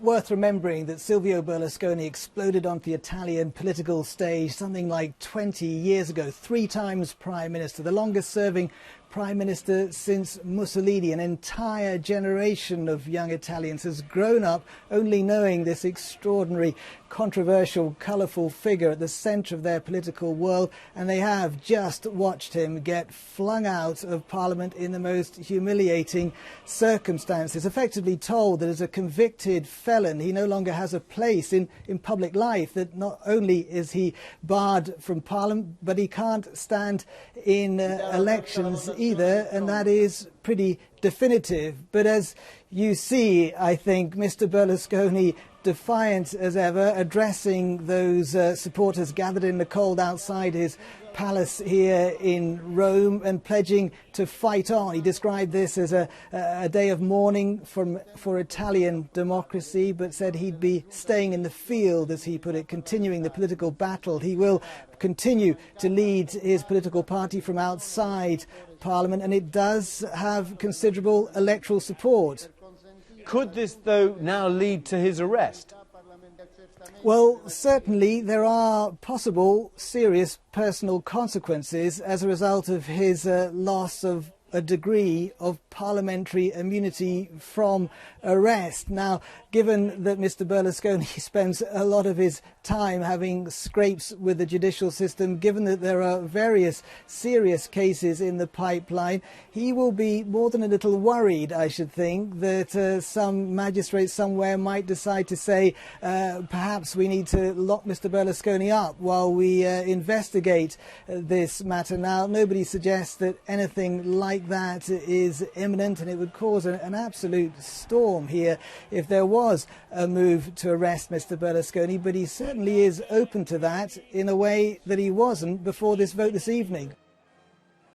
worth remembering that Silvio Berlusconi exploded onto the Italian political stage something like 20 years ago, 3 times Prime Minister, the longest serving Prime Minister since Mussolini. An entire generation of young Italians has grown up only knowing this extraordinary, controversial, colourful figure at the centre of their political world, and they have just watched him get flung out of Parliament in the most humiliating circumstances, effectively told that as a convicted felon he no longer has a place in public life, that not only is he barred from Parliament but he can't stand in elections either, and that is pretty definitive. But as you see, I think Mr Berlusconi, defiant as ever, addressing those supporters gathered in the cold outside his palace here in Rome and pledging to fight on. He described this as a day of mourning for Italian democracy, but said he'd be staying in the field, as he put it, continuing the political battle. He will continue to lead his political party from outside Parliament, and it does have considerable electoral support. Could this, though, now lead to his arrest? Well, certainly there are possible serious personal consequences as a result of his loss of a degree of parliamentary immunity from arrest. Now, given that Mr Berlusconi spends a lot of his time having scrapes with the judicial system, given that there are various serious cases in the pipeline, he will be more than a little worried, I should think, that some magistrate somewhere might decide to say, perhaps we need to lock Mr Berlusconi up while we investigate this matter. Now, nobody suggests that anything like that is imminent, and it would cause an absolute storm here if there was a move to arrest Mr Berlusconi, but he certainly is open to that in a way that he wasn't before this vote this evening.